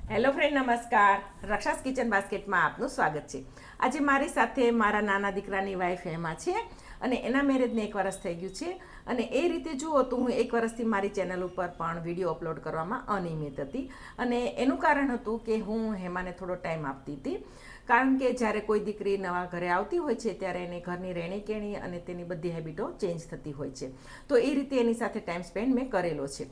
Hello friend, નમસ્કાર. રક્ષાસ kitchen બાસ્કેટમાં આપનું સ્વાગત છે. આજે મારી સાથે મારા નાના દીકરાની વાઈફ હેમા છે અને એના મેરેજને 1 વર્ષ થઈ ગયું છે. અને એ રીતે જુઓ તો હું 1 વર્ષથી મારી ચેનલ ઉપર પણ વિડીયો અપલોડ કરવામાં અનિયમિત હતી. અને એનું કારણ હતું કે હું હેમાને થોડો ટાઈમ આપતી હતી. કારણ કે જ્યારે કોઈ દીકરી નવા ઘરે આવતી હોય છે ત્યારે એને ઘરની રહેણીકહેણી અને તેની બધી હેબિટો ચેન્જ થતી હોય છે. તો એ રીતે એની સાથે ટાઈમ સ્પેન્ડ મેં કરેલો છે.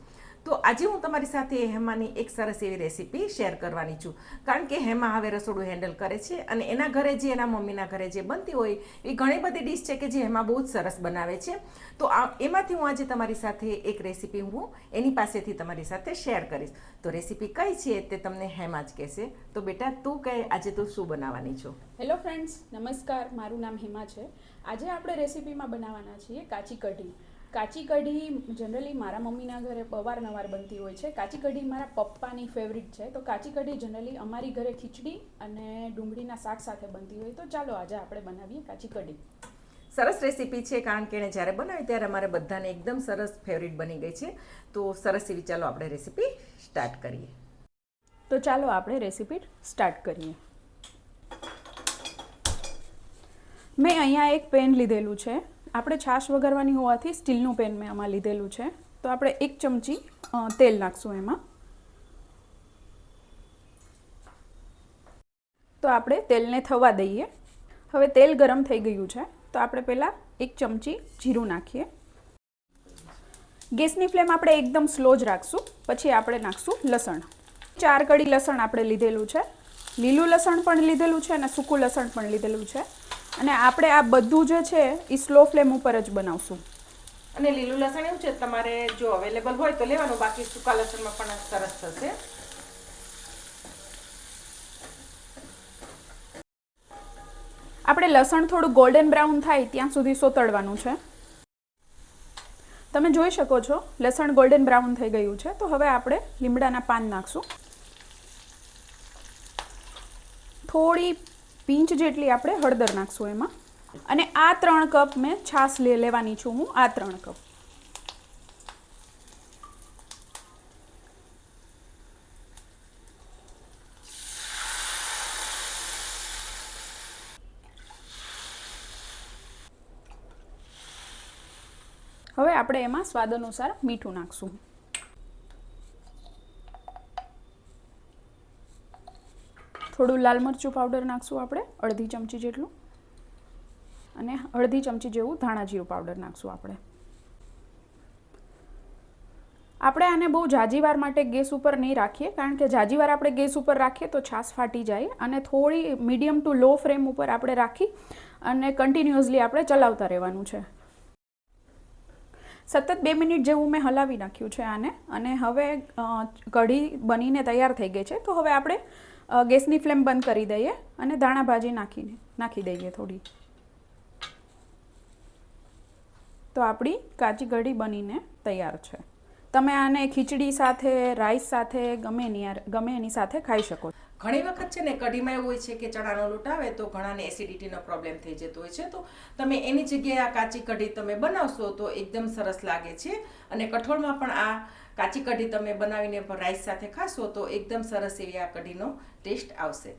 તો આજે હું તમારી સાથે હેમાની એક સરસ એવી રેસીપી શેર કરવાની છું. કારણ કે હેમા હવે રસોડું હેન્ડલ કરે છે અને એના ઘરે જે એના મમ્મીના ઘરે જે બનતી હોય એ ઘણી બધી ડીશ છે કે જે હેમા બહુ જ સરસ બનાવે છે. તો એમાંથી હું આજે તમારી સાથે એક રેસીપી હું એની પાસેથી તમારી સાથે શેર કરીશ. તો રેસીપી કઈ છે તે તમને હેમા જ કહેશે. તો બેટા તું કહે આજે તું શું બનાવવાની છો? હેલો ફ્રેન્ડ્સ, નમસ્કાર. મારું નામ હેમા છે. આજે આપણે રેસીપીમાં બનાવવાના છીએ કાચી કઢી. કાચી કઢી જનરલી મારા મમ્મીના ઘરે અવારનવાર બનતી હોય છે. કાચી કઢી મારા પપ્પાની ફેવરિટ છે. તો કાચી કઢી જનરલી અમારી ઘરે ખીચડી અને ડુંગળીના શાક સાથે બનતી હોય. તો ચાલો આજે આપણે બનાવીએ કાચી કઢી. સરસ રેસીપી છે, કારણ કે એણે જ્યારે બનાવી ત્યારે અમારે બધાને એકદમ સરસ ફેવરિટ બની ગઈ છે. તો સરસ એવી ચાલો આપણે રેસીપી સ્ટાર્ટ કરીએ. તો ચાલો આપણે રેસીપી સ્ટાર્ટ કરીએ. મેં અહીંયા એક પેન લીધેલું છે. આપણે છાશ વઘારવાની હોવાથી સ્ટીલનું પેન મેં આમાં લીધેલું છે. તો આપણે 1 ચમચી તેલ નાખશું એમાં. તો આપણે તેલને થવા દઈએ. હવે તેલ ગરમ થઈ ગયું છે તો આપણે પહેલાં 1 ચમચી જીરું નાખીએ. ગેસની ફ્લેમ આપણે એકદમ સ્લો જ રાખશું. પછી આપણે નાખશું લસણ. 4 કળી લસણ આપણે લીધેલું છે. લીલું લસણ પણ લીધેલું છે અને સૂકું લસણ પણ લીધેલું છે. અને આપણે આ બધું જે છે એ સ્લો ફ્લેમ ઉપર જ બનાવશું. અને લીલું લસણ એવું છે તમારે જો અવેલેબલ હોય તો લેવાનું, બાકી સૂકા લસણમાં પણ સરસ થશે. આપણે લસણ થોડું ગોલ્ડન બ્રાઉન થાય ત્યાં સુધી સોતળવાનું છે. તમે જોઈ શકો છો લસણ ગોલ્ડન બ્રાઉન થઈ ગયું છે. તો હવે આપણે લીમડાના પાન નાખશું. થોડી પિંચ જેટલી આપણે હળદર નાખશું એમાં. અને આ 3 કપ મેં છાશ લેવાની છું હું. આ 3 કપ. હવે આપણે એમાં સ્વાદ અનુસાર મીઠું નાખશું. થોડું લાલ મરચું પાવડર નાખશું આપણે, અડધી ચમચી જેટલું. અને અડધી ચમચી જેવું ધાણા જીરું પાવડર નાખશું આપણે. આપણે આને બહુ જાજી વાર માટે ગેસ ઉપર નહીં રાખીએ, કારણ કે જાજી વાર આપણે ગેસ ઉપર રાખીએ તો છાશ ફાટી જાય. અને થોડી મીડિયમ ટુ લો ફ્લેમ ઉપર આપણે રાખી અને કન્ટિન્યુઅસલી આપણે ચલાવતા રહેવાનું છે. સતત 2 મિનિટ જેવું મેં હલાવી નાખ્યું છે આને. અને હવે કઢી બનીને તૈયાર થઈ ગઈ છે. તો હવે આપણે ગેસની ફ્લેમ બંધ કરી દઈએ અને ધાણા ભાજી નાખી દઈએ થોડી. તો આપણી કાચી કઢી બનીને તૈયાર છે. તમે આને ખીચડી સાથે, રાઈસ સાથે, ગમે એની સાથે ખાઈ શકો. ઘણી વખત છે ને કઢીમાં એવું હોય છે કે ચણાનો લોટ આવે તો ઘણાને એસિડિટીનો પ્રોબ્લેમ થઈ જતો હોય છે. તો તમે એની જગ્યાએ આ કાચી કઢી તમે બનાવશો તો એકદમ સરસ લાગે છે. અને કઠોળમાં પણ આ કાચી કઢી તમે બનાવીને રાઈસ સાથે ખાશો તો એકદમ સરસ એવી આ કઢીનો ટેસ્ટ આવશે.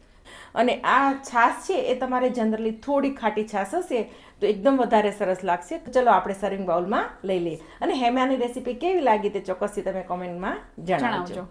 અને આ છાશ છે એ તમારે જનરલી થોડી ખાટી છાશ હશે તો એકદમ વધારે સરસ લાગશે. ચલો આપણે સર્વિંગ બાઉલમાં લઈ લઈએ. અને હેમાની રેસીપી કેવી લાગી તે ચોક્કસથી તમે કોમેન્ટમાં જણાવજો.